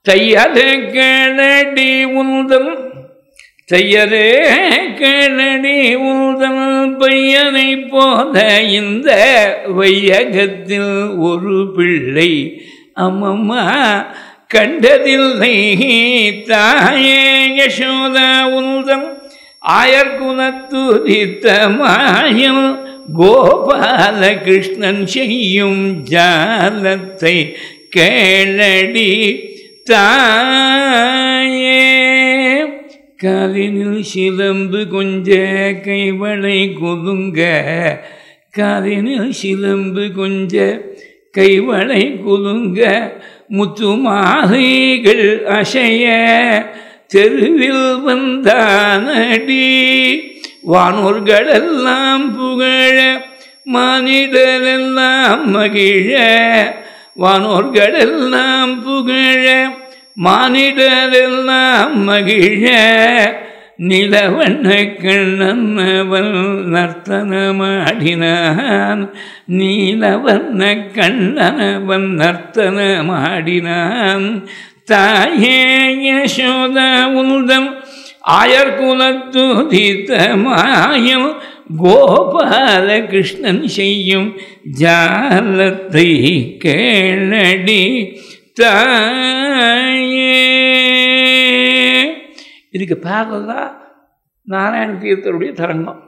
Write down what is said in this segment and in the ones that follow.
தையரே கேளடி உந்தன் தையரே கேளடி உந்தன் பையனை போத இந்த வையகத்தில் ஒரு பிள்ளை அம்மம்மா கண்டதில்லை தாயே யசோதா உந்தன் ஆயர்குலத்துதித்த மாயம் கோபாலகிருஷ்ணன் செய்யும் ஜாலத்தை கேளடி தாயே. காலினில் சிலம்பு கொஞ்ச கைவளை குலுங்க காலினில் சிலம்பு கொஞ்ச கைவளை குலுங்க முத்துமாலைகள் அசைய தெருவில் வந்தானடி வானோர்களெல்லாம் புகழ மானிடரெல்லாம் மகிழ வானோர்களெல்லாம் புகழ மானிடரெல்லாம் மகிழ நிலவண்ண கண்ணனவன் நர்த்தனமாடினான் நீலவண்ண கண்ணனவன் நர்த்தனமாடினான் தாயே யசோதா உந்தன் ஆயர்குலத்துதித்த மாயம் கோபாலகிருஷ்ணன் செய்யும் ஜாலத்தை கேளடி தாயே. இதுக்கு பேரலாக நாராயண தீர்த்தருடைய தரங்கம்.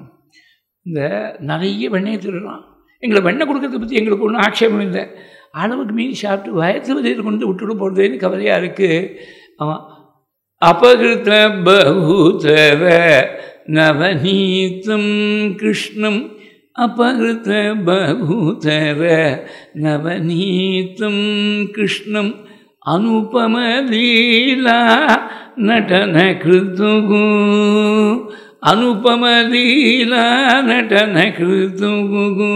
இந்த நிறைய வெண்ணெய் திருடுறான். எங்களை வெண்ணெய் கொடுக்கறத பற்றி எங்களுக்கு ஒன்றும் ஆட்சேபம் இல்லை. அளவுக்கு மீறி சாப்பிட்டு வயத்து வரையில் கொண்டு விட்டுட்டு போகிறதுன்னு கவலையாக இருக்குது. ஆமாம். அபகிருத பகுதர நவநீதம் கிருஷ்ணம் அபகிருத பகுதர நவநீதம் கிருஷ்ணம் அனுபமலீலா நடன கிருதுகு அனுபமலீலா நடன கிருதுகு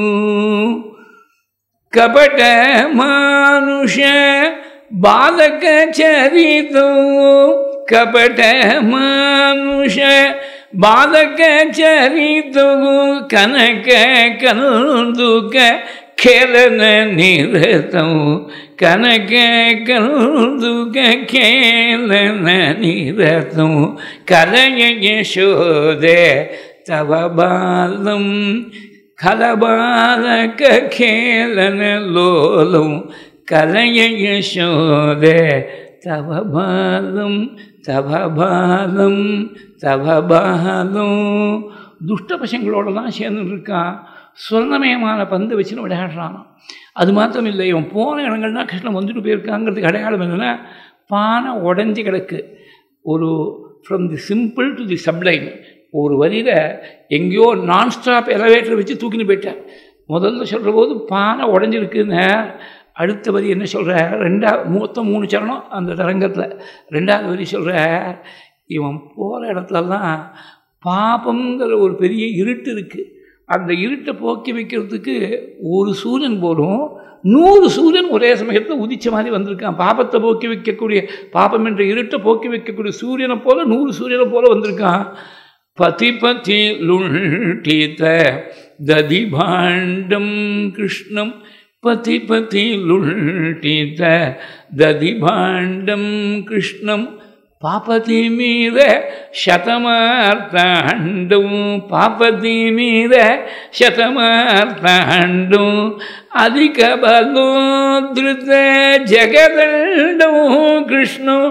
கபட மானுஷ பாலக சரிதோ கபட மானுஷ பாலக சரிதோ கனக கந்துக खेलन निरतौ कनक कन्दुक खेलन निरतौ कलय यशोदे तव बालं खलबालक खेलन लोलौ कलय यशोदे तव बालं तव बालं तव बालौ दुष्ट பசங்களோடலாம் சேர்ந்து இருக்கான். சொர்ணமயமான பந்து வச்சுன்னு விளையாடுறான். அது மாத்திரம் இல்லை, இவன் போன இடங்கள்னா கிருஷ்ணன் வந்துட்டு போயிருக்காங்கிறதுக்கு அடையாளம் என்னென்னா பானை உடஞ்சி கிடக்கு. ஒரு from the simple to the sublime ஒரு வரியில் எங்கேயோ நான்ஸ்டாப் எலவேட்டரை வச்சு தூக்கின்னு போயிட்டார். முதல்ல சொல்கிற போது பானை உடஞ்சிருக்குன்னு, அடுத்த வரி என்ன சொல்கிற, மொத்தம் 3 சரணம் அந்த தரங்கத்தில். 2வது வரி சொல்கிற, இவன் போகிற இடத்துலலாம் பாபங்கிற ஒரு பெரிய இருட்டு இருக்குது. அந்த இருட்டை போக்கி வைக்கிறதுக்கு ஒரு சூரியன் போலும் 100 சூரியன் ஒரே சமயத்தில் உதிச்ச மாதிரி வந்திருக்கான். பாபத்தை போக்கி வைக்கக்கூடிய, பாபம் என்ற இருட்டை போக்கி வைக்கக்கூடிய சூரியனை போல 100 சூரியனை போல வந்திருக்கான். பதி பதி லுண்டித ததிபாண்டம் கிருஷ்ணம் பதி பதி லுண்டித ததிபாண்டம் கிருஷ்ணம் பாபதி மீத சதமார்த்தாண்டும் பாபதி மீத சதமார்த்தாண்டும் அதிக பலோத்ருத ஜெகதண்டம் கிருஷ்ணம்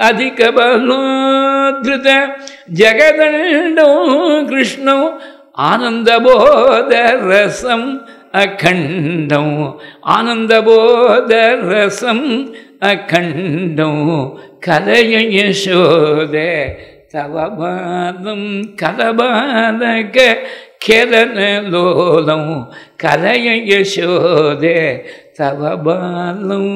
அதிக பலோத்ருத ஜெகதண்டம் கிருஷ்ணம் ஆனந்தபோத ரசம் அகண்டம் ஆனந்தபோத ரசம் அகண்டம் கலய யசோதே தவ பாதம் கலபாலக கேலன லோலம் கலய யசோதே தவ பாலம்.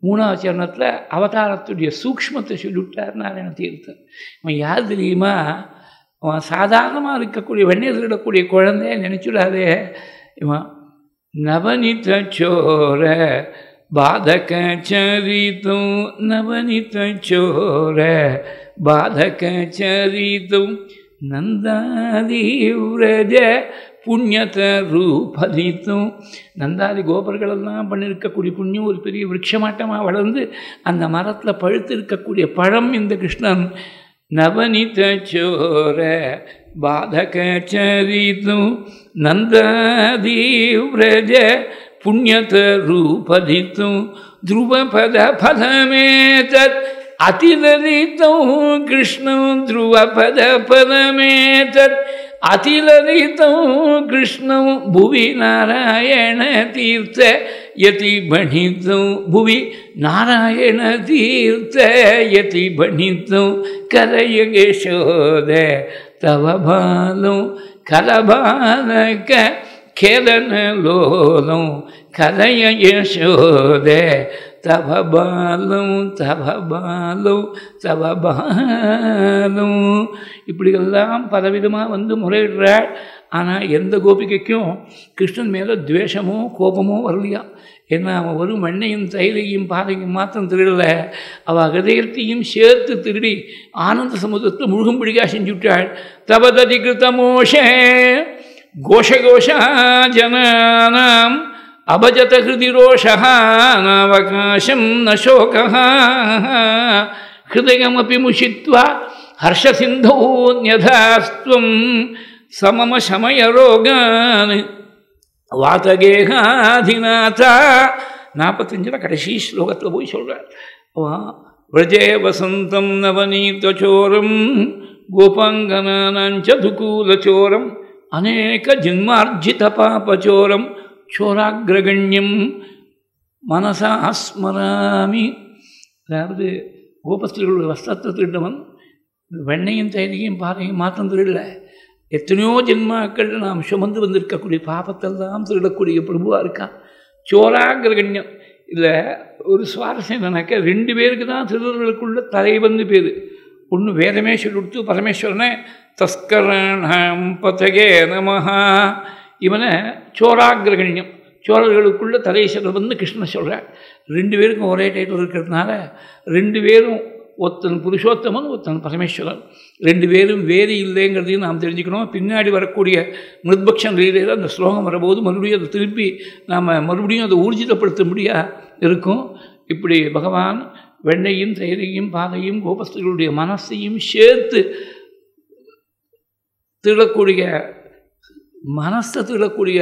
3வது சரணத்தில் அவதாரத்துடைய சூக்ஷ்மத்தை சொல்லிவிட்டார் நாராயண தீர்த்தர். அவன் யார் தெரியுமா? அவன் சாதாரணமாக இருக்கக்கூடிய வெண்ணெய் திருடக்கூடிய குழந்தைய நினச்சுடாதே. இவன் நவனித சோர பாதக சரிதம் நவனித சோர பாதக சரிதம் நந்தாதி விரஜ புண்ணியதரூபதித்தும். நந்தாதி கோபர்களெல்லாம் பண்ணியிருக்கக்கூடிய புண்ணியம் ஒரு பெரிய விருட்சமாட்டமாக வளர்ந்து அந்த மரத்தில் பழுத்து இருக்கக்கூடிய பழம் இந்த கிருஷ்ணன். நவனித சோர பாதக சரித்தும் நந்தாதி விரஜ புண்ணியதரூபதித்தும் ಧ್ರುವಪದ ಫಲಮೇತತ್ ಅತಿಲಲಿತಂ ಕೃಷ್ಣಂ ಧ್ರುವಪದ ಫಲಮೇತತ್ ಅತಿಲಲಿತಂ ಕೃಷ್ಣಂ ಭುವಿ ನಾರಾಯಣ ತೀರ್ಥ ಯತಿ ಬಣಿತಂ ಭುವಿ ನಾರಾಯಣ ತೀರ್ಥ ಯತಿ ಬಣಿತಂ ಕಲಯ ಯಶೋದ ತವ ಬಾಲಂ ಕಲಬಾಲಕ ಖೇದನ ಲೋಲಂ கலைய யசோதே தவ பாலம் தவ பாலம் தவ பாலம். இப்படியெல்லாம் பலவிதமாக வந்து முறையிடுறாள். ஆனால் எந்த கோபிகைக்கும் கிருஷ்ணன் மேலே துவேஷமோ கோபமோ வரலையா. ஏன்னா அவன் ஒரு மண்ணையும் தயிரையும் பாதையும் மாத்திரம் திருடலை, அவள் ஹதயத்தையும் சேர்த்து திருடி ஆனந்த சமுதிரத்தில் முழுகும்படியாக செஞ்சுவிட்டாள். தவததி கிருத்தமோஷே கோஷ கோஷா ஜனானாம் அபஜத ஹிருதி ரோஷः நாவகாசம் ந சோகः ஹிருதயமபி முஷித்வா ஹர்ஷசிந்தோ ன்யதாஸ்த்வம் சமம சமய ரோகான் வாதகேகாதிநாதா. 45 கடைசி ஸ்லோகத்தில் போய் சொல்கிறார். விரஜே வசந்தம் நவநீதச்சோரம் கோபாங்கனானாஞ்ச துகூலச்சோரம் அநேக ஜன்மார்ஜித பாபச்சோரம் சோராகிரகண்யம் மனசா ஸ்மராமி. அதாவது கோபஸ்திரிகளுடைய வஸ்திரத்தை திருடவன் வெண்ணையும் தயிரையும் பாறையும் மாத்திரம் திருடலை, எத்தனையோ ஜென்மாக்கள் நாம் சுமந்து வந்திருக்கக்கூடிய பாபத்தெல்லாம் திருடக்கூடிய பிரபுவாக இருக்கான். சோராகிரகண்யம். இதில் ஒரு சுவாரஸ்யம் என்னன்னாக்க 2 பேருக்கு தான் திருடர்களுக்குள்ள தலைவந்து பேர். ஒன்று வேதமே சொல்லிவிடுத்து பரமேஸ்வரனை தஸ்கரணம் பதகே நமஹா. இவனை சோராகிரகண்யம், சோழர்களுக்குள்ள தலைசர் வந்து கிருஷ்ணன் சொல்கிறார். 2 பேருக்கும் ஒரே டைட்டில் இருக்கிறதுனால 2 பேரும் ஒருத்தன் புருஷோத்தமன் ஒருத்தன் பரமேஸ்வரன். 2 பேரும் வேறு இல்லைங்கிறதையும் நாம் தெரிஞ்சுக்கணும். பின்னாடி வரக்கூடிய மிருத்பக்ஷன் லீலையில் அந்த ஸ்லோகம் வரும்போது மறுபடியும் அதை திருப்பி நாம் மறுபடியும் அதை ஊர்ஜிதப்படுத்த முடியா இருக்கும். இப்படி பகவான் வெண்ணையும் தயிரையும் பாதையும் கோபஸ்திரிகளுடைய மனசையும் சேர்த்து திருடக்கூடிய மனசை திருடக்கூடிய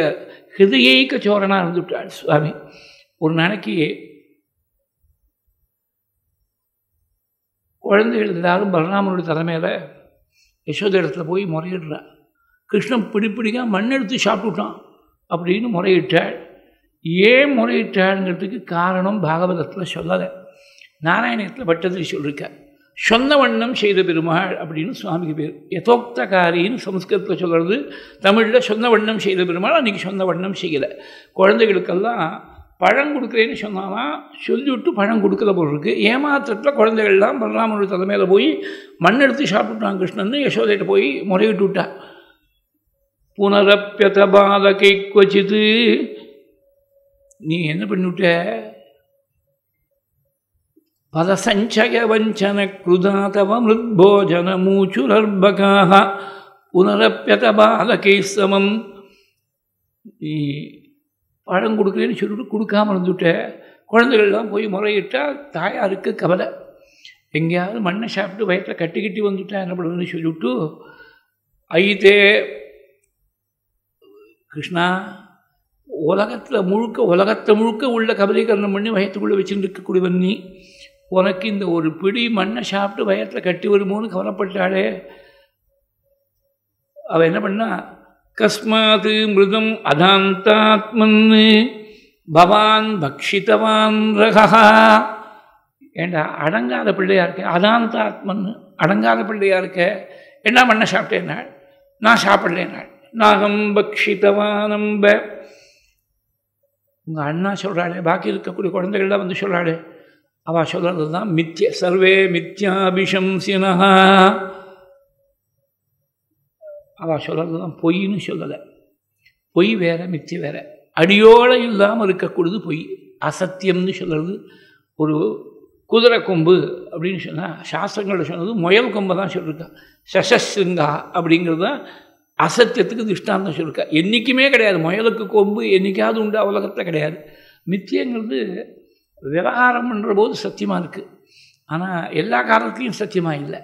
ஹிருதயைக்க சோரனாக இருந்துவிட்டாள் சுவாமி. ஒரு நாளைக்கு குழந்தைகள் எல்லாரும் பலராமனுடைய தலைமையில் யசோத இடத்துல போய் முறையிடுறான். கிருஷ்ணன் பிடிப்பிடிக்காக மண் எடுத்து சாப்பிட்டுட்டான் அப்படின்னு முறையிட்டாள். ஏன் முறையிட்டாளுங்கிறதுக்கு காரணம் பாகவதத்தில் சொல்லலை, நாராயணத்தில் பட்டதில் சொல்லியிருக்கார். சொன்ன வண்ணம் செய்த பெருமாள் அப்படின்னு சுவாமிக்கு பேர். யதோக்தகாரின்னு சம்ஸ்கிருதத்தில் சொல்கிறது, தமிழில் சொன்ன வண்ணம் செய்த பெருமாள். அன்றைக்கி சொன்ன வண்ணம் செய்யலை. குழந்தைகளுக்கெல்லாம் பழம் கொடுக்குறேன்னு சொன்னாலாம், சொல்லிவிட்டு பழம் கொடுக்குற போல் இருக்குது. ஏமாத்திரத்தில் குழந்தைகள்லாம் பலராமனுடைய தலைமையில் போய் மண் எடுத்து சாப்பிட்டுட்டான் கிருஷ்ணன். யசோதையிட்ட போய் முறையிட்டு விட்டா. புனரப்பியத பாலகை கொச்சித்து, நீ என்ன பண்ணிவிட்ட? பதசஞ்சய வஞ்சன கிருதாதவ மிருத்போஜன மூச்சுரர்பகாக புனரப்பியத பாலகை சமம். நீ பழம் கொடுக்குறேன்னு சொல்லிட்டு கொடுக்காமல் இருந்துவிட்ட. குழந்தைகள்லாம் போய் முறையிட்டால் தாயாருக்கு கவலை. எங்கேயாவது மண்ணை சாப்பிட்டு வயிற்றில் கட்டி வந்துவிட்டா என்ன பண்ணுறதுன்னு சொல்லிவிட்டு, ஐதே கிருஷ்ணா, உலகத்தை முழுக்க உள்ள கபலீகரணம் பண்ணி வயத்துக்குள்ளே வச்சுட்டு இருக்கக்கூடியவன் நீ. உனக்கு இந்த ஒரு பிடி மண்ணை சாப்பிட்டு வயத்தில் கட்டி வருமோன்னு கவலைப்பட்டாளே. அவள் என்ன பண்ணா, கஸ்மாத் மிருதம் அதாந்தாத்மன் பவான் பக்ஷிதவான் ரகா. ஏண்டா அடங்காத பிள்ளையா இருக்க, அதாந்தாத்மன் அடங்காத பிள்ளையா இருக்க, என்ன மண்ணை சாப்பிட்டேன் நாள், நான் சாப்பிடலேன் நாள், நாகம் பக்ஷிதவானம்ப. உங்கள் அண்ணா சொல்கிறாளே, பாக்கி இருக்கக்கூடிய குழந்தைகள்லாம் வந்து சொல்கிறாளே, அவள் சொல்கிறது தான் மித்ய சர்வே மித்யாபிஷம்சினா. அவள் சொல்கிறது தான் பொய்ன்னு சொல்லலை. பொய் வேற மித்திய வேற. அடியோடு இல்லாமல் இருக்கக்கூடியது பொய். அசத்தியம்னு சொல்கிறது. ஒரு குதிரை கொம்பு அப்படின்னு சொன்னால் சாஸ்திரங்களில் சொன்னது முயல் கொம்பை தான் சொல்லியிருக்கா. சசஸ்ருங்கா அப்படிங்கிறது தான் அசத்தியத்துக்கு திருஷ்டாந்தம் சொல்லியிருக்கா. என்றைக்குமே கிடையாது முயலுக்கு கொம்பு, என்றைக்காவது உண்டா உலகத்தில் கிடையாது. மித்தியங்கிறது விவகாரம் பண்ணுற போது சத்தியமாக இருக்குது, ஆனால் எல்லா காலத்துலேயும் சத்தியமாக இல்லை.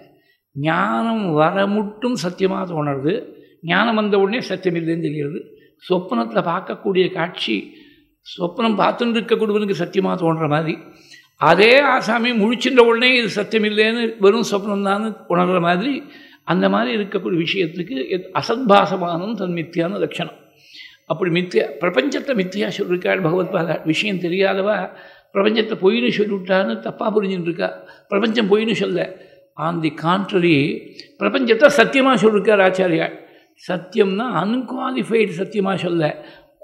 ஞானம் வர மட்டும் சத்தியமாக தோணுறது, ஞானம் வந்த உடனே சத்தியம் இல்லைன்னு தெரிகிறது. சொப்னத்தில் பார்க்கக்கூடிய காட்சி சொப்னம் பார்த்துட்டு இருக்கக்கூடியவனுக்கு சத்தியமாக தோன்ற மாதிரி, அதே ஆசாமி முழிச்சின்ற உடனே இது சத்தியம் இல்லைன்னு வெறும் சொப்னம் தான் உணர்கிற மாதிரி, அந்த மாதிரி இருக்கக்கூடிய விஷயத்துக்கு அசத்பாசமானம் தன் மித்தியான லட்சணம். அப்படி மித்தியா பிரபஞ்சத்தை மித்தியா சொல்லியிருக்காள் பகவத்பாதா. விஷயம் தெரியாதவா பிரபஞ்சத்தை பொய்னு சொல்லிவிட்டான்னு தப்பாக புரிஞ்சுட்டு இருக்கா. பிரபஞ்சம் பொய்னு சொல்ல, ஆன் தி கான்ட்ரரி பிரபஞ்சத்தை சத்தியமாக சொல்லியிருக்கார் ஆச்சாரியாள். சத்தியம்னா அன்குவாலிஃபைடு சத்தியமாக சொல்ல,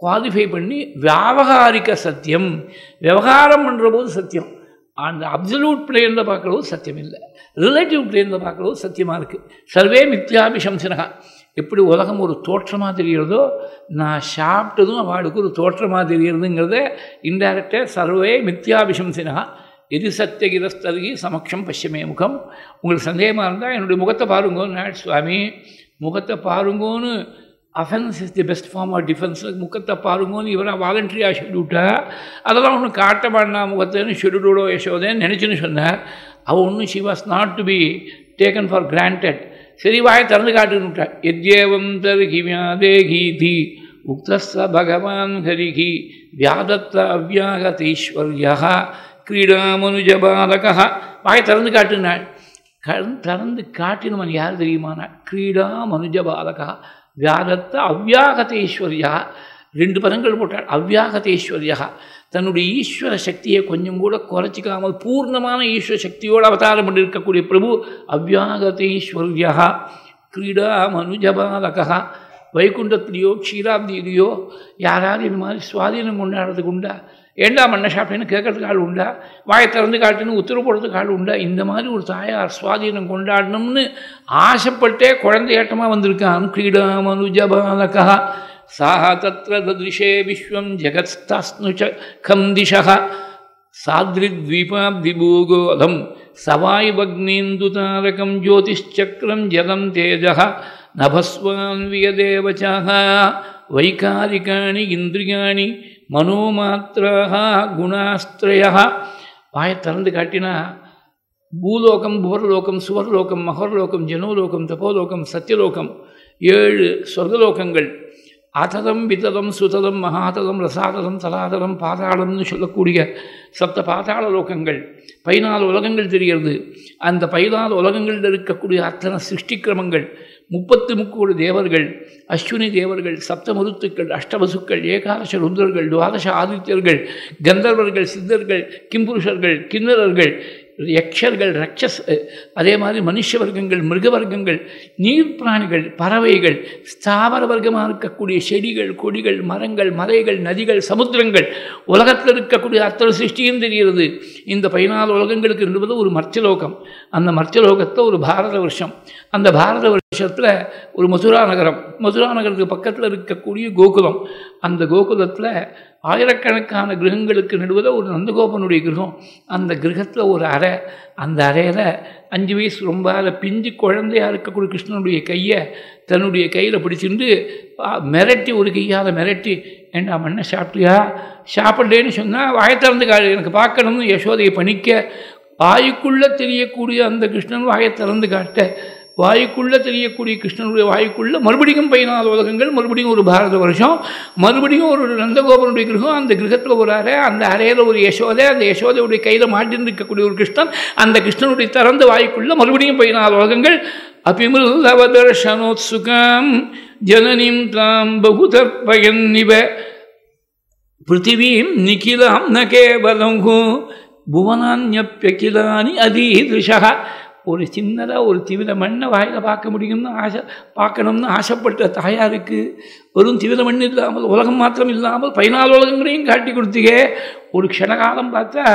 குவாலிஃபை பண்ணி வியாபகாரிக சத்தியம், விவகாரம் பண்ணுற போது சத்தியம். அந்த அப்சல்யூட் பிளேனில் பார்க்குறபோது சத்தியம் இல்லை, ரிலேட்டிவ் பிளேனில் பார்க்குறபோது சத்தியமாக இருக்குது. சர்வே மித்யாபிசம்சனகா. எப்படி உலகம் ஒரு தோற்றமாக தெரிகிறதோ, நான் சாப்பிட்டதும் அவளுக்கு ஒரு தோற்றமாக தெரிகிறதுங்கிறத இன்டைரக்டாக சர்வே மித்யாபிசம்சனகா. எது சத்தியகிரஸ்தருகி சமக்ஷம் பஷ்யமே முகம். உங்களுக்கு சந்தேகமாக இருந்தால் என்னுடைய முகத்தை பாருங்கோன்னு சுவாமி, முகத்தை பாருங்கோன்னு offence is the best form of defence. முகத்தை பாருங்கன்னு இவரை வாலண்டரியாக சொல்லிவிட்டா, அதெல்லாம் ஒன்றும் காட்ட மாட்டா முகத்தைன்னு சொல்லிவிடோ யசோதேன்னு நினச்சின்னு சொன்னார். அவள் ஒன்றும் she was not to be taken for granted. சரி வாயை திறந்து காட்டுன்னு விட்டாள். எத்யேவம் தர்ஹி வியாதேகீதி உக்தஸ்ஸ பகவான் ஹரிஹி வியாதத்த அவ்யாகதீஸ்வர்யா கிரீடாமனுஜபாலகா. வாயை திறந்து காட்டுனாள். திறந்து காட்டினவன் யார் தெரியுமானா? கிரீடாமனுஜபாலகா வியாதத்த அவ்யாகதேஸ்வர்யா. 2 பதங்கள் போட்டாள். அவ்யாகதேஸ்வர்யா, தன்னுடைய ஈஸ்வர சக்தியை கொஞ்சம் கூட குறைச்சிக்காமல் பூர்ணமான ஈஸ்வர சக்தியோடு அவதாரம் பண்ணியிருக்கக்கூடிய பிரபு அவ்யாகதேஸ்வர்யா. கிரீடா மனுஜபாலகா. வைகுண்டத்திலேயோ க்ஷீராப்தியிலையோ யாராவது இது மாதிரி சுவாதீனம் கொண்டாடுறதுக்கு உண்டா? ஏண்டா மண்ணை சாப்பிட்டேன்னு கேட்கறதுக்கு ஆள் உண்டா? வாயை திறந்து காட்டுன்னு உத்தரவு போடுறதுக்கு ஆள் உண்டா? இந்த மாதிரி ஒரு தாயார் சுவாதீனம் கொண்டாடணும்னு ஆசைப்பட்டே குழந்தையாட்டமாக வந்திருக்கான். கிரீடா மனுஜபாலகா. சாஹ தத்ர தத்ரிஷே விஸ்வம் ஜெகத்ஸ்தாஸ்னுச்ச கந்திஷா சாத்ரித்வீபாப்திபூகோலம் சவாயுவக்னீந்துதாரகம் ஜோதிஷ்சக்ரம் ஜலம் தேஜः நபஸ்வான்வியதேவசः வைகாரிகாணி இந்திரியாணி மனோமாத்திராக குணாஸ்திரயா. வாயை திறந்து காட்டினா பூலோகம், புவர்லோகம், சுவர்லோகம், மகர்லோகம், ஜனோலோகம், தபோலோகம், சத்தியலோகம், 7 சொர்க்கலோகங்கள், ஆதலம், விதலம், சுதலம், மகாதலம், ரசாதலம், தலாதலம், பாதாளம்னு சொல்லக்கூடிய 7 பாதாள லோகங்கள், 14 உலகங்கள் தெரிகிறது. அந்த 14 உலகங்களில் இருக்கக்கூடிய அத்தனை சிருஷ்டிக்கிரமங்கள், 33 தேவர்கள், அஸ்வினி தேவர்கள், 7 மருத்துக்கள், அஷ்டவசுக்கள், ஏகாதச ருத்ரர்கள், 12 ஆதித்யர்கள், கந்தர்வர்கள், சித்தர்கள், கிம்புருஷர்கள், கிண்ணறர்கள், யக்ஷர்கள், ரட்சஸ், அதே மாதிரி மனுஷ வர்க்கங்கள், மிருக வர்க்கங்கள், நீர் பிராணிகள், பறவைகள், ஸ்தாவர வர்க்கமாக இருக்கக்கூடிய செடிகள், கொடிகள், மரங்கள், மலைகள், நதிகள், சமுத்திரங்கள், உலகத்தில் இருக்கக்கூடிய அத்தனை சிருஷ்டியும் தெரிகிறது. இந்த 14 உலகங்களுக்கு இருந்தது ஒரு மர்ச்சலோகம். அந்த மர்ச்சலோகத்தில் ஒரு பாரத வருஷம். அந்த பாரத வருஷத்தில் ஒரு மதுரா நகரம். மதுரா நகரத்துக்கு பக்கத்தில் இருக்கக்கூடிய கோகுலம். அந்த கோகுலத்தில் ஆயிரக்கணக்கான கிரகங்களுக்கு நடுவில் ஒரு நந்தகோபனுடைய கிரகம். அந்த கிரகத்தில் ஒரு அறை. அந்த அறையில் 5 வயசு ரொம்ப பிஞ்சு குழந்தையாக இருக்கக்கூடிய கிருஷ்ணனுடைய கையை தன்னுடைய கையில் பிடிச்சிட்டு மிரட்டி, ஒரு கையால் மிரட்டி, ஏண்டா மண்ணை சாப்பிட்டியா? சாப்பிட்லேன்னு சொன்னால் வாயை திறந்து எனக்கு பார்க்கணும்னு யசோதையை பணிக்க, வாயுக்குள்ளே தெரியக்கூடிய அந்த கிருஷ்ணன் வாயை திறந்து காட்ட, வாயுக்குள்ளே தெரியக்கூடிய கிருஷ்ணனுடைய வாயுக்குள்ளே மறுபடியும் 14 உலகங்கள், மறுபடியும் ஒரு பாரத வருஷம், மறுபடியும் ஒரு நந்தகோபனுடைய கிரகம். அந்த கிரகத்தில் ஒரு அறை, அந்த அறையில் ஒரு யசோதை, அந்த யசோதையுடைய கையில் மாட்டின்னு இருக்கக்கூடிய ஒரு கிருஷ்ணன், அந்த கிருஷ்ணனுடைய திறந்த வாயுக்குள்ளே மறுபடியும் 14 உலகங்கள். அபிமிருதவதர்ஷனோத்சுகாம் ஜனனிம் தாம் பகுதர்பயன்னிவ பிருத்திவீம் நிகிலாம் ந கேவலங்கு புவனான்யப்யகிலானி அதீதிருஷா. ஒரு சின்னதாக ஒரு திவித மண்ணை வாயில் பார்க்கணும்னு ஆசைப்பட்ட தாயாருக்கு வெறும் திவித மண் இல்லாமல், உலகம் மாத்திரம் இல்லாமல் 14 உலகங்களையும் காட்டி கொடுத்தீங்க. ஒரு க்ஷணகாலம் பார்த்தா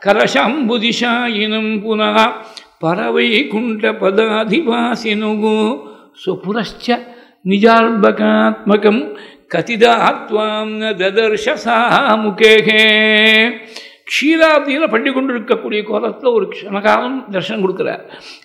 கரஷம் புதிஷாயினம் புனா பறவை குண்ட பதாதிவாசினுகு சுபுரஷ்ச நிஜார்பகாத்மகம் கதிதாத்வாம் ந ததர்ஷ சாமுகே. க்ஷீராப்தியில் பண்ணி கொண்டு இருக்கக்கூடிய கோலத்தில் ஒரு க்ஷணகாலம் தரிசனம் கொடுக்குறார்.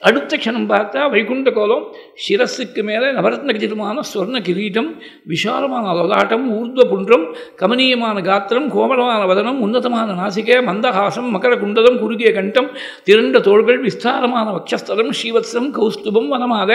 அடுத்த க்ஷணம் பார்த்தா வைகுண்ட கோலம், சிரஸுக்கு மேலே நவரத்ன கச்சிதமான ஸ்வர்ண கிரீட்டம், விசாலமான லலாட்டம், ஊர்த்வ புன்றம், கமனீயமான காத்திரம், கோமலமான வதனம், உன்னதமான நாசிகை, மந்தஹாசம், மகர குண்டலம், குறுகிய கண்டம், திரண்ட தோள்கள், விஸ்தாரமான வக்ஷஸ்தலம், ஸ்ரீவத்சம், கௌஸ்துபம், வனமாத,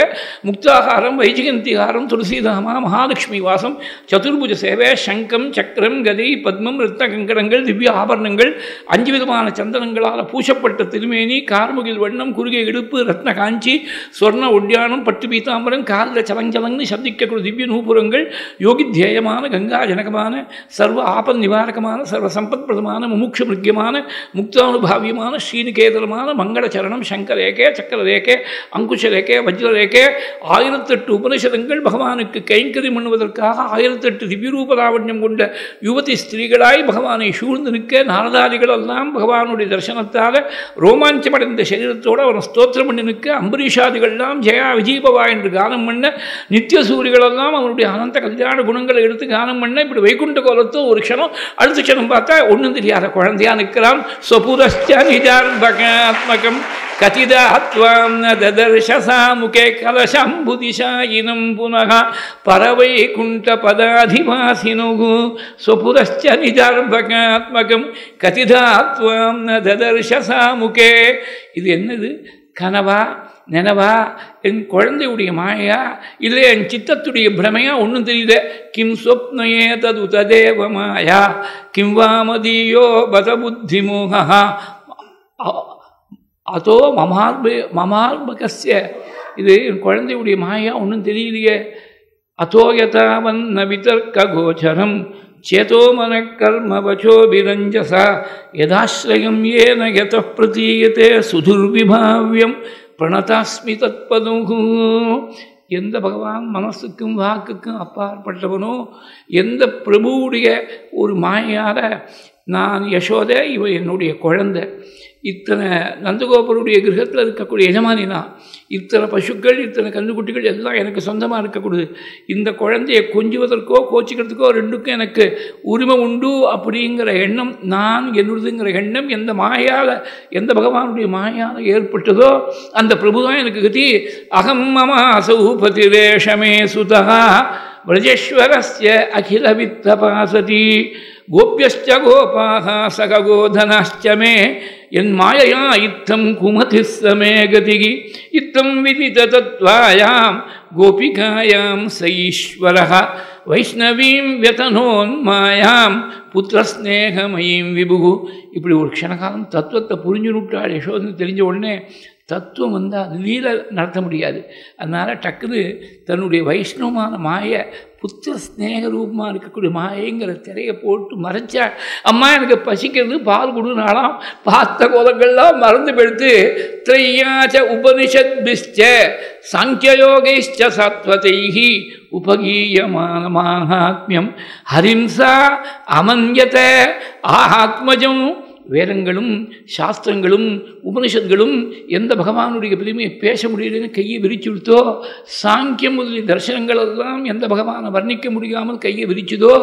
முக்தாகாரம், வைஜிகந்திகாரம், துளசிதாமா, மகாலட்சுமி வாசம், சதுர்புஜ சேவை, சங்கம், சக்கரம், கதை, பத்மம், ரத்ன கங்கடங்கள், திவ்ய ஆபரணங்கள், 5 விதமான சந்தனங்களால் பூசப்பட்ட திருமேனி, கார்முகில் வண்ணம், குறுகிய இடுப்பு, ரத்ன காஞ்சி, சொர்ண ஒட்டியானம், பட்டு பீதாம்பரம், காலில் சலஞ்சலங்கு சப்திக்கக்கூடிய திவ்ய நூபுரங்கள், யோகித்யேயமான கங்கா ஜனகமான, சர்வ ஆபத் நிவாரகமான, சர்வ சம்பத்பிரதமான, முமுட்ச மிருக்கியமான, முக்தானுபாவியமான, ஸ்ரீநிகேதனமான மங்களச்சரணம், சங்கரேகே, சக்கரரேகே, அங்குஷரேகே, வஜ்ரரேகே, 1008 உபனிஷதங்கள் பகவானுக்கு கைங்கரி பண்ணுவதற்காக 1008 திவ்யரூபலாவண்யம் கொண்ட யுவதி ஸ்திரீகளாய் பகவானை சூழ்ந்து நிற்க நாரதாதிகள் எல்லாம் பகவானுடைய தரிசனத்தால் ரோமாஞ்சமடைந்த சரீரத்தோடு அவன் ஸ்தோத்திரம் பண்ணி நிற்க, அம்பரீஷாதிகள்லாம் ஜெயா விஜீபவா என்று கானம் பண்ண, நித்திய சூரிகளெல்லாம் அவனுடைய அனந்த கல்யாண குணங்களை எடுத்து கானம் பண்ண, இப்படி வைகுண்ட கோலத்தை ஒரு க்ஷணம் அடுத்த க்ஷணம் பார்த்தா ஒன்றும் தெரியாத குழந்தையா நிற்கிறான். சொபுரஸ்ய நிஜாத்மகம் கதிதாத்வாம் ததர்ஷசாமுகே கலசம்புதிஷாயினம் புனः பரவைகுண்ட பதாதிவாசினுகு சொபுரஸ்ய நிஜாத்மகம் கதிதாத்வாம் ததர்ஷசாமுகே. இது என்னது? கனவா, நினவா, என் குழந்தையுடைய மாயா, இல்லை என் சித்தத்துடைய பிரமையா? ஒன்றும் தெரியல. கிம் சொப்னயே தது ததேவ மாயா கிம் வாமதீயோ பத புத்திமோகா அதோ மமார்பகஸ்ய. இது என் குழந்தையுடைய மாயா, ஒன்றும் தெரியலையே. அதோ யதாவன்ன விதர்க்க கோச்சரம் சேதோ மன கர்ம வச்சோபிரஞ்சசா யதாஸ்ரயம் ஏன யதः பிரதீயதே சுதுர்விபாவ்யம் பிரணதாஸ்மி தத்பதுகு. எந்த பகவான் மனசுக்கும் வாக்குக்கும் அப்பாற்பட்டவனோ, எந்த பிரபுவுடைய ஒரு மாயால் நான் யசோதை, இவ என்னுடைய குழந்தை, இத்தனை நந்தகோபருடைய கிரகத்தில் இருக்கக்கூடிய எஜமானினா, இத்தனை பசுக்கள், இத்தனை கன்றுக்குட்டிகள் எல்லாம் எனக்கு சொந்தமாக இருக்கக்கூடியது. இந்த குழந்தையை கொஞ்சுவதற்கோ கோச்சிக்கிறதுக்கோ ரெண்டுக்கும் எனக்கு உரிமை உண்டு அப்படிங்கிற எண்ணம், நான் என்னுடையதுங்கிற எண்ணம் எந்த மாயால், எந்த பகவானுடைய மாயால் ஏற்பட்டதோ அந்த பிரபு தான் எனக்கு கதி. அகம் மம அசௌபதிரேஷமே சுதா பிரஜேஸ்வரஸ்ய அகில வித்தபாசதி கோபியஸ்ச கோபாக சககோதனாச்ச மே என் மாயையா இத்தம் குமதி சமே கதிகி இத்தம் விதித தத்வாயாம் கோபிகாயாம் சஈஸ்வரः வைஷ்ணவீம் வியதனோன்மாயாம் புத்திரஸ்நேகமயீம் விபுகு. இப்படி ஒரு க்ஷணகாலம் தத்துவத்தை புரிஞ்சுனுட்டாள் யசோதனை. தெரிஞ்ச உடனே தத்துவம் வந்தால் அது லீலை நடத்த முடியாது. அதனால் டக்குன்னு தன்னுடைய வைஷ்ணவமான மாயை, புத்திர ஸ்நேக ரூபமாக இருக்கக்கூடிய மாயைங்கிற திரையை போட்டு மறைச்சாள். அம்மா எனக்கு பசிக்கிறது, பால் கொடுனாலாம். பார்த்த கோலங்கள்லாம் மறந்து பெடுத்து த்ரையாச்ச உபனிஷத்பிஷ்ச சாங்கியயோகைஷ்ச சத்வதைஹி உபகீயமான மாஹாத்மியம் ஹரிம்சா அமன்யத ஆத்மஜம். வேதங்களும் சாஸ்திரங்களும் உபனிஷத்களும் எந்த பகவானுடைய பெருமையை பேச முடியலன்னு கையை விரிச்சு விடுத்தோ, சாங்கியம் முதலிய தரிசனங்கள் எல்லாம் எந்த பகவானை வர்ணிக்க முடியாமல் கையை விரிச்சுதோ,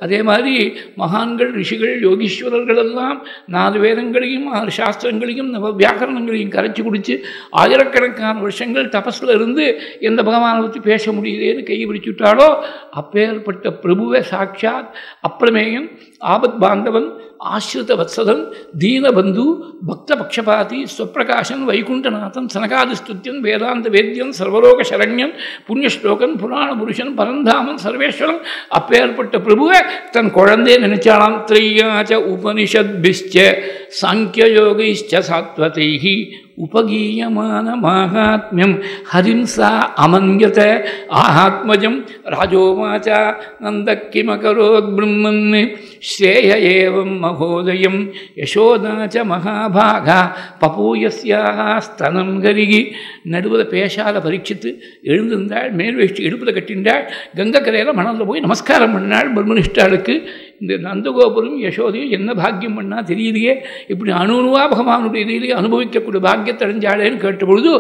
அதே மாதிரி மகான்கள், ரிஷிகள், யோகீஸ்வரர்கள் எல்லாம் 4 வேதங்களையும் 6 சாஸ்திரங்களையும் வியாக்கரணங்களையும் கரைச்சி குடித்து ஆயிரக்கணக்கான வருஷங்கள் தபஸில் இருந்து எந்த பகவானை பற்றி பேச முடியலேன்னு கையை விரிச்சு விட்டாலோ, அப்பேற்பட்ட பிரபுவை சாட்சாத் அப்பிரமேயன், ஆபத் பாந்தவன், ஆசிரித வத்சதன், தீனபந்து, பக்த பக்ஷபாதி, ஸ்வப்பிரகாசன், வைகுண்டநாதன், சனகாதிஸ்துத்தியன், வேதாந்த வேத்யன், சர்வலோக சரண்யன், புண்ணியஸ்லோகன், புராண புருஷன், பரந்தாமன், சர்வேஸ்வரன், அப்பேற்பட்ட பிரபுவை தன் குழந்தையை நினைச்சாலாம். த்ரையாச்ச உபனிஷத்பிஷ்ச சாங்கியயோகைஷ்ச சாத்வதைஹி உபகீயமான மாஹாத்மியம் ஹரிம்சா அமன்யத ஆத்மஜம். ராஜோவாச்ச நந்த கிமகரோத் பிரம்மன் ஸ்ரேய ஏவம் மகோதயம் யசோதாச்ச மகாபாகா பபூயஸ்யாக ஸ்தனம் கருகி. நடுவில் பேசாத பரீட்சித்து எழுந்திருந்தாள், மேல் வேஷ்டி இடுப்பில் கட்டின்றாள், கங்கை கரையில் மணலில் போய் நமஸ்காரம் பண்ணாள் பிரம்மனிஷ்டாளுக்கு. இந்த நந்தகோபுரம் யசோதையும் என்ன பாக்கியம் பண்ணால் தெரியலையே, இப்படி அணுவாக பகவானுடைய இதிலே அனுபவிக்கக்கூடிய பாக்கியத்தை அடைஞ்சாளேன்னு கேட்டபொழுது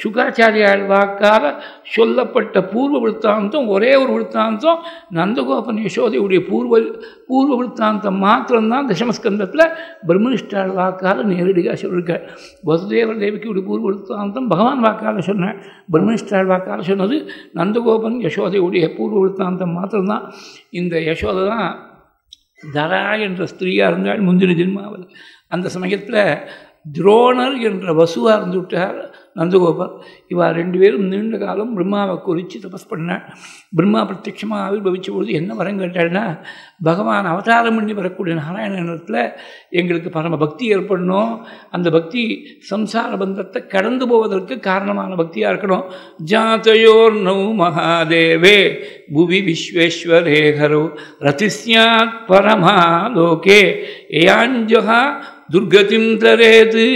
சுகாச்சாரியால் வாக்கால் சொல்லப்பட்ட பூர்வ விருத்தாந்தம், ஒரே ஒரு விருத்தாந்தம் நந்தகோபன் யசோதையுடைய பூர்வ விருத்தாந்தம் மாத்திரம்தான் தசமஸ்கந்தத்தில் பிரம்மனிஷ்டாள் வாக்கால் நேரடியாக சொல்லியிருக்கார். வசுதேவர் தேவிக்குடைய பூர்வ விருத்தாந்தம் பகவான் வாக்கால் சொன்னார், பிரம்மனிஷ்டாள் வாக்கால் சொன்னது நந்தகோபன் யசோதையுடைய பூர்வ விருத்தாந்தம் மாத்திரம்தான். இந்த யசோதை தான் தரா என்ற ஸ்திரீயாக இருந்தால் முந்தின ஜென்மாவில். அந்த சமயத்தில் துரோணர் என்ற வசுவாக இருந்து விட்டார் நந்தகோபர். இவா ரெண்டு பேரும் நீண்ட காலம் பிரம்மாவை குறித்து தபஸ் பண்ணாள். பிரம்மா பிரத்யட்சமாக ஆவிர்வவிச்ச பொழுது என்ன வரம் கேட்டாள்னா, பகவான் அவதாரம் பண்ணி வரக்கூடிய நாராயணத்தில் எங்களுக்கு பரம பக்தி ஏற்படணும், அந்த பக்தி சம்சார பந்தத்தை கடந்து போவதற்கு காரணமான பக்தியாக இருக்கணும். ஜாதயோர் நௌ மகாதேவே புவி விஸ்வேஸ்வரே ஹரோ ரதிஸ்யாத் பரமாலோகே ஏயாஞ்சகா துர்கதிம் தரேது.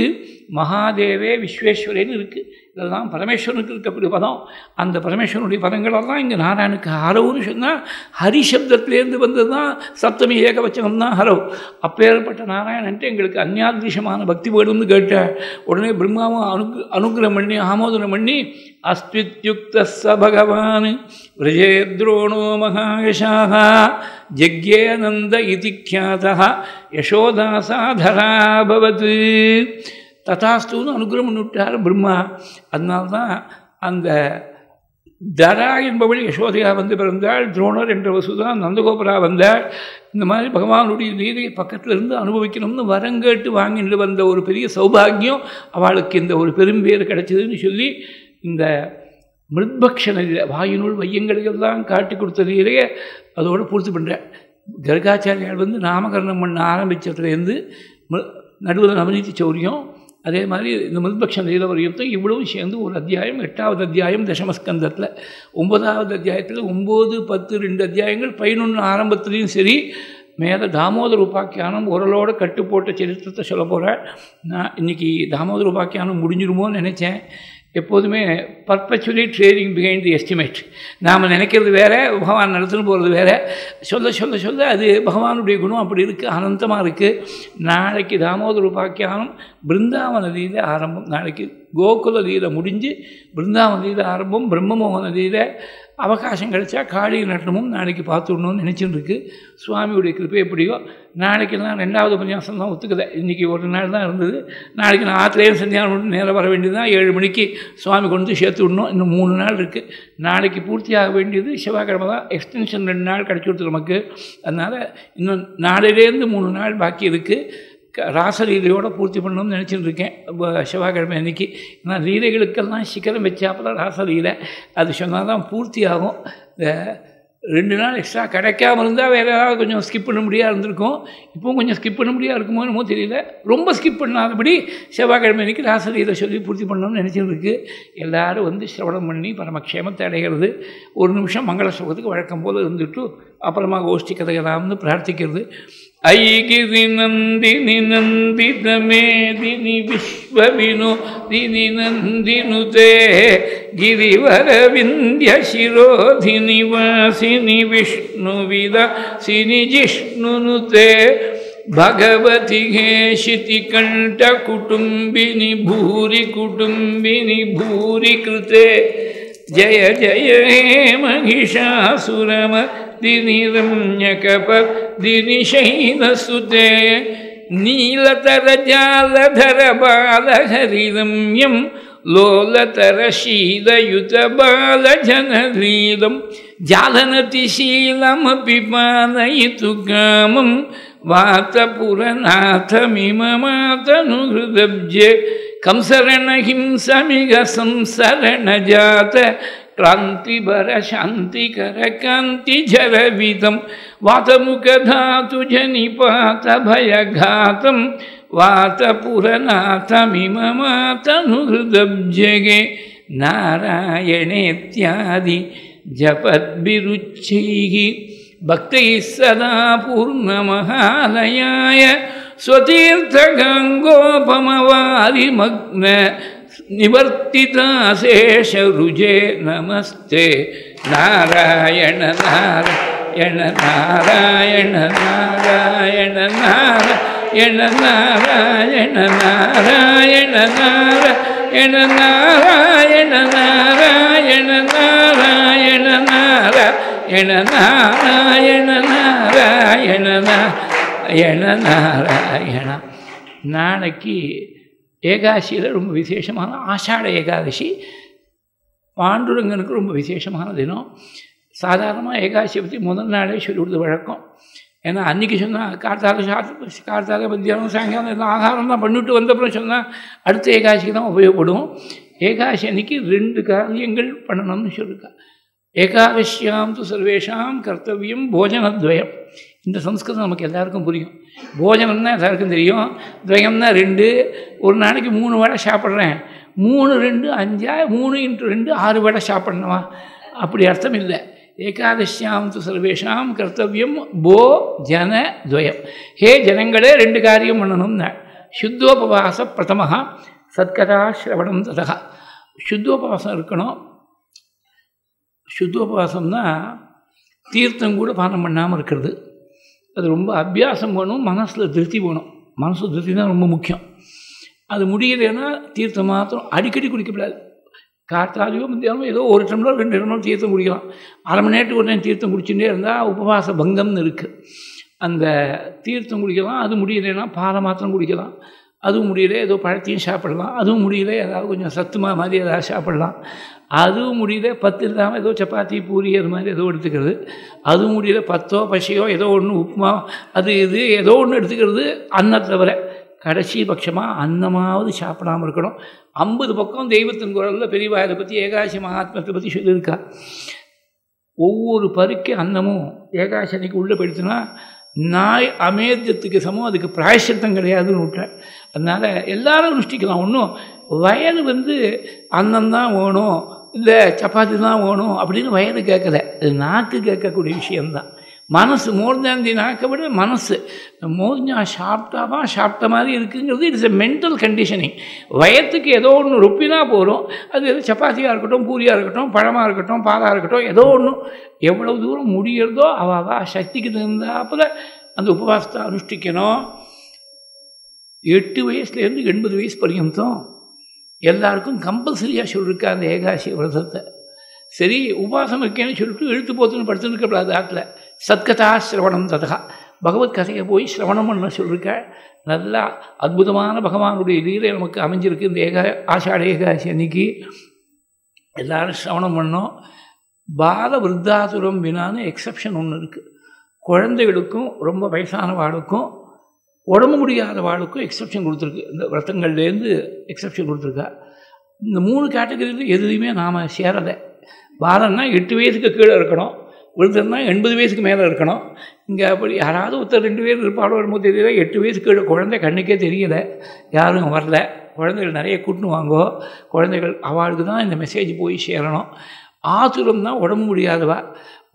மகாதேவே விஸ்வேஸ்வரேன்னு இருக்குது. இதெல்லாம் பரமேஸ்வரனுக்கு இருக்கக்கூடிய பதம். அந்த பரமேஸ்வரனுடைய பதங்களெல்லாம் இங்கே நாராயணுக்கு ஹரவுன்னு சொன்னால் ஹரிசப்தத்திலேருந்து வந்தது தான் சப்தமி ஏகவச்சனம் தான் ஹரவ். அப்பேற்பட்ட நாராயணன்ட்டு எங்களுக்கு அந்யாதிருஷமான பக்தி வேணும்னு கேட்டாள். உடனே பிரம்மாவும் அனுகிரகம் பண்ணி ஆமோதனம் பண்ணி அஸ்வித்யுக்த ச பகவான் விரஜே துரோணோ மகாயசாக ஜக்யேனந்த இதி க்யாதः யசோதாசாதராபவது. ததாஸ்துன்னு அனுகிரகம் பண்ணிவிட்டார் பிரம்மா. அதனால்தான் அந்த தரா என்பவள் யசோதையாக வந்து பிறந்தாள். துரோணர் என்ற வசுதான் நந்தகோபரா வந்தாள். இந்த மாதிரி பகவானுடைய லீலையை பக்கத்தில் இருந்து அனுபவிக்கணும்னு வரங்கேட்டு வாங்கிட்டு வந்த ஒரு பெரிய சௌபாகியம் அவளுக்கு இந்த ஒரு பெரும்பேறு கிடைச்சதுன்னு சொல்லி இந்த மிருத்பக்ஷண வாயுநூல் வையங்களுக்கெல்லாம் காட்டி கொடுத்த லீலையை அதோடு பூர்த்தி பண்ணுறேன். கர்காச்சாரியால் வந்து நாமகரணம் பண்ண ஆரம்பித்ததுலேருந்து நடுவில் நவநீதி சௌரியம், அதே மாதிரி இந்த மிருத்பக்ஷண லீலை வரையும் இவ்வளவும் சேர்ந்து ஒரு அத்தியாயம், 8வது அத்தியாயம் தசமஸ்கந்தத்தில். 9வது அத்தியாயத்தில் 9, 10 2 அத்தியாயங்கள், 11 ஆரம்பத்துலேயும் சரி. மேலே தாமோதர உபாக்கியானம் ஓரளோடு கட்டு போட்ட சரித்திரத்தை சொல்ல போகிறேன். நான் இன்றைக்கி தாமோதர உபாக்கியானம் முடிஞ்சிருமோன்னு நினச்சேன். எப்போதுமே பர்பச்சுவலி ட்ரேடிங் பிஹைண்ட் தி எஸ்டிமேட். நாம் நினைக்கிறது வேறு, பகவான் நடத்துன்னு போகிறது வேறு. சொல்ல சொல்ல சொல்ல அது பகவானுடைய குணம் அப்படி இருக்குது, அனந்தமாக இருக்குது. நாளைக்கு தாமோதர உபாக்கியானம் பிருந்தாவன லீலை ஆரம்பம். நாளைக்கு கோகுல லீலை முடிஞ்சு பிருந்தாவன லீலை ஆரம்பம். பிரம்மமோகன லீலை அவகாசம் கிடைச்சா காளி நடனமும் நாளைக்கு பார்த்துடணும்னு நினச்சின்னு இருக்குது. சுவாமியுடைய கிருப்பை எப்படியோ நாளைக்கெல்லாம் 2வது உபன்யாசம் தான் ஒத்துக்குது. இன்றைக்கி ஒரு நாள் தான் இருந்தது. நாளைக்கு நான் ஆற்றுலேயும் சந்தியானம் நேரம் வர வேண்டியது தான். 7 மணிக்கு சுவாமி கொண்டு சேர்த்து விடணும். இன்னும் 3 நாள் இருக்குது. நாளைக்கு பூர்த்தியாக வேண்டியது செவ்வாய்க்கிழமை தான். எக்ஸ்டென்ஷன் 2 நாள் கிடச்சி கொடுத்து நமக்கு. அதனால் இன்னும் நாளையிலேருந்து 3 நாள் பாக்கி இருக்குது. ராசலீலையோடு பூர்த்தி பண்ணணும்னு நினச்சிட்டு இருக்கேன் செவ்வாய்க்கிழமை அன்றைக்கி. ஆனால் லீலைகளுக்கெல்லாம் சிக்கரம் வச்சாப்பெல்லாம் ராசலீலை அது சொன்னால் தான் பூர்த்தி ஆகும். இந்த 2 நாள் எக்ஸ்ட்ரா கிடைக்காமல் இருந்தால் வேறு ஏதாவது கொஞ்சம் ஸ்கிப் பண்ண முடியாது இருந்திருக்கும். இப்போவும் கொஞ்சம் ஸ்கிப் பண்ண முடியாது இருக்குமோ என்னமோ தெரியல. ரொம்ப ஸ்கிப் பண்ணாதபடி செவ்வாய்க்கிழமை அன்றைக்கி ராசலீலை சொல்லி பூர்த்தி பண்ணணும்னு நினச்சிட்டு இருக்குது. எல்லோரும் வந்து சிரவணம் பண்ணி பரமக்ஷேமத்தை அடைகிறது. 1 நிமிஷம் மங்கள ஸ்லோகத்துக்கு வழக்கம் போல் இருந்துட்டு அப்புறமா கோஷ்டி கதைகளாம்னு பிரார்த்திக்கிறது. ஐகிரி நந்தினி நந்தித மேதினி விஸ்வவினோதினி நந்தினுதே கிரிவர விந்திய சிரோதினி வாசினி விஷ்ணுவிதாசினி ஜிஷ்ணுனுதே भगवति हेशिति कंठ कुटुंबिनी भूरि भूरि कृते जय जय हे महिषासुरमर्दिनि रम्यकपर्दिनि शैलसुते नीलतर जालधर बालहरिरम्यं लोलतर शीलयुत बालजनलीलं जालनतिशीलमपि पालयितु कामं वातपुरनाथमिममातनुहृदब्जे कंसरणहिंसमिग संसरणजात क्रांतिभर शांतिकर कांतिजरविदं वातमुखधातुजनिपात भयघातं वातपुरनाथमिममातनुहृदब्जगे नारायणेत्यादि जपद्भिरुच्चैः भक्तैः सदा पूर्णमहालयाय स्वतीर्थगङ्गोपमवारिमग्न निवर्तिताशेषरुजे नमस्ते नारायण नारायण நாராயண நாராயண நாராயண நாராயண நாராயண நாராயண நாராயண நாராயண நாராயண நாராயண நாராயண நாராயண நாராயண நாராயண. நாளைக்கு ஏகாதசியில் ரொம்ப விசேஷமான ஆஷாட ஏகாதசி. பாண்டுரங்கனுக்கு ரொம்ப விசேஷமான தினம். சாதாரணமாக ஏகாதசியை பற்றி முதல் நாளே சொல்லிவிடுறது வழக்கம். ஏன்னா அன்றைக்கி சொன்னால் கார்த்தால மத்தியானம் சாயங்காலம் எல்லாம் ஆகாரம் தான் பண்ணிவிட்டு வந்தப்புறம் சொன்னால் அடுத்த ஏகாதசிக்கு தான் உபயோகப்படும். ஏகாதசி அன்றைக்கி 2 காரியங்கள் பண்ணணும்னு சொல்லியிருக்கா. ஏகாதசியாம் து சர்வேஷாம் கர்த்தவியம் போஜனத்வயம். இந்த சம்ஸ்கிருதம் நமக்கு எல்லாருக்கும் புரியும். போஜனம்னா எல்லாருக்கும் தெரியும். துவயம்னா 2. ஒரு நாளைக்கு 3 வேளை சாப்பிட்றேன். 3 2 5 3 × 2 6 வேளை சாப்பிட்ணுமா? அப்படி அர்த்தம் இல்லை. ஏகாதசியாம் து சர்வேஷாம் கர்த்தவியம் போஜனத்வயம். ஹே ஜனங்களே 2 காரியம் பண்ணணும்னா சுத்தோபவாச பிரதம சத்கதா ஸ்ரவணம் ததா. சுத்தோபவாசம் இருக்கணும். சுத்தோபவாசம்னா தீர்த்தம் கூட பானம் பண்ணாமல் இருக்கிறது. அது ரொம்ப அபியாசம் வேணும். மனசில் திருப்தி வேணும். மனசு திருப்தி தான் ரொம்ப முக்கியம். அது முடியலைன்னா தீர்த்தம் மாத்திரம் அடிக்கடி குடிக்கப்படாது. காத்தாலையோ மத்தியானமோ ஏதோ 1 டம்ளர் 2 டம்ளர் தீர்த்தம் குடிக்கலாம். அரை மணி நேரத்துக்கு ஒரு நேரம் தீர்த்தம் குடிச்சுட்டே இருந்தால் உபவாச பங்கம்னு இருக்குது. அந்த தீர்த்தம் குடிக்கலாம். அது முடியலைன்னா பாலை மாத்திரம் குடிக்கலாம். அதுவும் முடியல ஏதோ பழத்தையும் சாப்பிடலாம். அதுவும் முடியல ஏதாவது கொஞ்சம் சத்துமா மாதிரி ஏதாவது சாப்பிடலாம். அதுவும் முடியல 10 இல்லாமல் ஏதோ சப்பாத்தி பூரி அது மாதிரி ஏதோ எடுத்துக்கிறது. அதுவும் முடியல 10ஓ பசியோ ஏதோ ஒன்று உப்புமா அது இது ஏதோ ஒன்று எடுத்துக்கிறது. அன்னத்தை தவிர கடைசி பட்சமாக அன்னமாவது சாப்பிடாமல் இருக்கணும். 50 பக்கம் தெய்வத்தின் குரலில் பெரியவா இதை பற்றி ஏகாதசி மகாத்மத்தை பற்றி சொல்லியிருக்கா. ஒவ்வொரு பருக்கை அன்னமும் ஏகாதசி அன்னைக்கு உள்ளே போயிடுச்சுன்னா நாய் அமேத்தியத்துக்கு சமம். அதுக்கு பிராயசித்தம் கிடையாதுன்னு விட்டேன். அதனால் எல்லாரும் அனுஷ்டிக்கலாம். ஒன்றும் வயது அன்னம்தான் வேணும் இல்லை சப்பாத்தி தான் வேணும் அப்படின்னு வயது கேட்கல. அது நாக்கு கேட்கக்கூடிய விஷயந்தான். மனசு மோர்தாந்தி நாக்கை விட மனசு மோர்ஞ்சா சாப்பிட்டாதான் சாப்பிட்ட மாதிரி இருக்குங்கிறது இட்ஸ் எ மென்டல் கண்டிஷனிங். வயத்துக்கு ஏதோ ஒன்று ரொப்பினா போகிறோம். அது எது சப்பாத்தியாக இருக்கட்டும் பூரியாக இருக்கட்டும் பழமாக இருக்கட்டும் பாலாக இருக்கட்டும் ஏதோ ஒன்று எவ்வளவு தூரம் முடிகிறதோ அவள் சக்திக்கு தகுந்தாப்புல அந்த உபவாசத்தை அனுஷ்டிக்கணும். 8 வயசுலேருந்து 80 வயசு பர்யந்தம் எல்லாருக்கும் கம்பல்சரியாக சொல்லியிருக்கா அந்த ஏகாதசி விரதத்தை. சரி உபவாசம் இருக்கேன்னு சொல்லிட்டு இழுத்து போத்துன்னு படுத்துன்னு இருக்கக்கூடாது. ஆட்டில் சத்கதா ஸ்ரவணம் ததா. பகவத் கதையை போய் சிரவணம் பண்ண சொல்லியிருக்க. நல்லா அற்புதமான பகவானுடைய லீலை நமக்கு அமைஞ்சிருக்கு. இந்த ஆஷாட ஏகாதசி அன்னைக்கு எல்லாரும் சிரவணம் பண்ணோம். பால விருத்தாசுரம் வினான்னு எக்ஸப்ஷன் ஒன்று இருக்குது. குழந்தைகளுக்கும் ரொம்ப வயசான வாளுக்கும் உடம்பு முடியாத வாளுக்கும் எக்ஸப்ஷன் கொடுத்துருக்கு. இந்த விரதங்கள்லேருந்து எக்ஸப்ஷன் கொடுத்துருக்கா. இந்த 3 கேட்டகரியில் எதுலேயுமே நாம் சேரலை. பாலன்னா 8 வயசுக்கு கீழே இருக்கணும். விருதம்னா 80 வயசுக்கு மேலே இருக்கணும். இங்கே அப்படி யாராவது ஒருத்தர் 2 பேர் இருப்பாளோ வரும்போது தெரியல. 8 வயசுக்கு கீழே குழந்தை கண்ணுக்கே தெரியலை. யாரும் வரல. குழந்தைகள் நிறைய கூட்டின்னு வாங்கோ. குழந்தைகள் அவளுக்கு தான் இந்த மெசேஜ் போய் சேரணும். ஆசுரம் தான் உடம்பு முடியாதவா.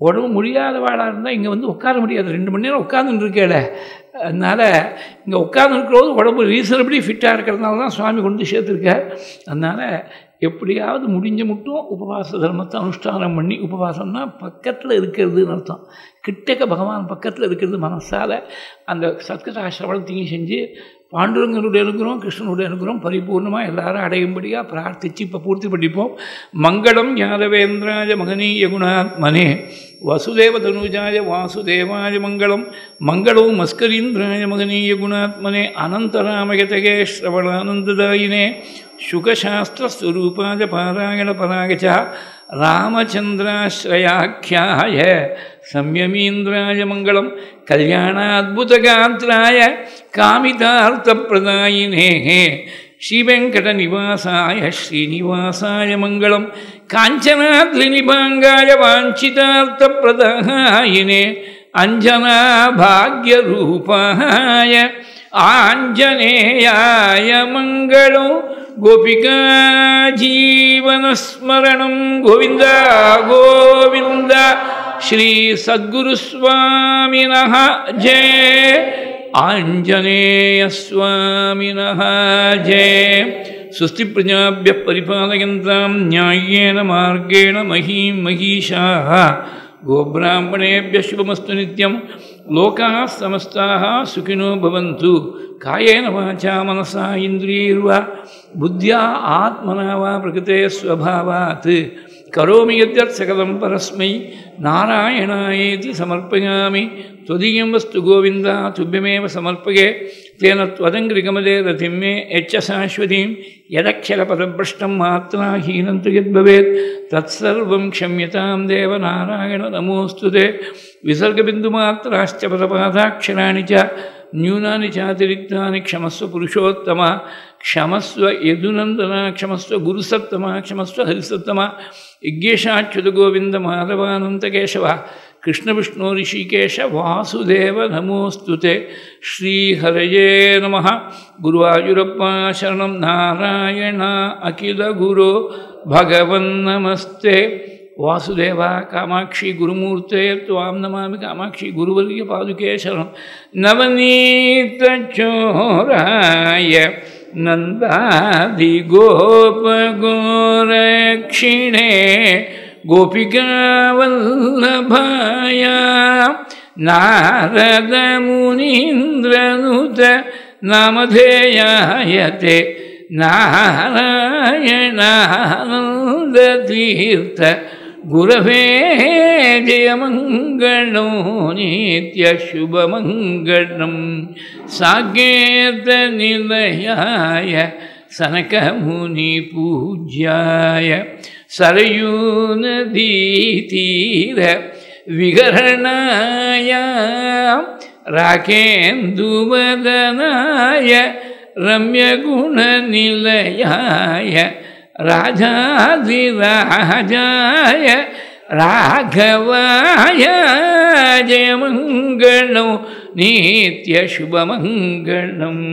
உடம்பு முடியாதவாளாக இருந்தால் இங்கே உட்கார முடியாது. 2 மணி நேரம் உட்காந்துன்னு இருக்கேல. அதனால் இங்கே உட்காந்து இருக்கிறது உடம்பு ரீசனபிளி ஃபிட்டாக இருக்கிறதுனால தான் சுவாமி கொண்டு சேர்த்துருக்கார். அதனால் எப்படியாவது முடிஞ்ச மட்டும் உபவாச தர்மத்தை அனுஷ்டானம் பண்ணி, உபவாசம்னா பக்கத்தில் இருக்கிறதுன்னு அர்த்தம். கிட்டக்க பகவான் பக்கத்தில் இருக்கிறது மனசால் அந்த சத்கதா சிரவணத்தையும் செஞ்சு பாண்டுரங்கனுடைய அனுகிரகம் கிருஷ்ணனுடைய அனுகிரகம் பரிபூர்ணமாக எல்லாரும் அடையும்படியாக பிரார்த்திச்சு இப்போ பூர்த்தி பண்ணிப்போம். மங்களம் யாதவேந்திராய மகனீய குணாத்மனே வசுதேவ தனுஜாய வாசுதேவாய மங்களம். மங்களம் மஸ்கரீந்திராய மகனீய குணாத்மனே அனந்தராமயதகே ஸ்ரவணானந்ததாயினே சுகசாஸ்திரஸ்வரூபாய பாராயண பராகச்ச ராமச்சந்திராஸ்ரயாख्याय संयमीन्द्राय मङ्गलं कल्याणाद्भुतगात्राय कामितार्थप्रदायिने श्रीवेङ्कटनिवासाय श्रीनिवासाय मङ्गलं काञ्चनाद्रिनिभाङ्गाय वाञ्छितार्थप्रदायिने अञ्जनाभाग्यरूपाय आञ्जनेयाय मङ्गलं गोपिका जीवनस्मरणं गोविन्द गोविन्द श्री सद्गुरुस्वामिनः जय आञ्जनेय स्वामिनः जय स्वस्ति प्रजाभ्यः परिपालयन्तां न्याय्येन मार्गेण महीं महीषाः गोब्राह्मणेभ्यः शुभमस्तु नित्यं लोकाः समस्ताः सुखिनो भवन्तु कायेन वाचा मनसा इन्द्रियैर्वा बुद्ध्या आत्मना वा प्रकृते स्वभावात् करोमि यद्यत् सकलं परस्मै नारायणायेति समर्पयामि त्वदीयं वस्तु गोविन्द तुभ्यमेव समर्पये तेन त्वदङ्घ्रिकमले रतिं मे यच्च शाश्वतीं यदक्षरपदभ्रष्टं मात्राहीनं तु यद्भवेत् तत्सर्वं क्षम्यतां देव नारायण नमोऽस्तु ते विसर्गबिन्दुमात्राश्च पदपादाक्षराणि च न्यूनानि चातिरिक्तानि क्षमस्व पुरुषोत्तम क्षमस्व यदुनन्दन क्षमस्व गुरुसत्तम क्षमस्व हरिसत्तम यज्ञेशाच्युत गोविन्द माधवानन्तकेशव कृष्णविष्णु ऋषिकेश वासुदेव नमोऽस्तु ते श्रीहरये नमः गुरुवायुरप्पा शरणं नारायण अखिलगुरो भगवन्नमस्ते वासुदेव कामाक्षी गुरुमूर्ते त्वां नमामि कामाक्षी गुरुवर्य पादुके शरणं नवनीतचोराय नन्दादिगोपगोरक्षिणे गोपिकावल्लभाय नारदमुनीन्द्रनुत नामधेयाय ते नारायणानन्दतीर्थ गुरवे जयमङ्गलो नित्यशुभमङ्गलं साकेतनिलयाय सनकमुनिपूज्याय सरयूनदीतीर विहरणाय राकेन्दुवदनाय रम्यगुणनिलयाय राजाधिराजाय राघवाय जयमङ्गलो नित्यशुभमङ्गलम्।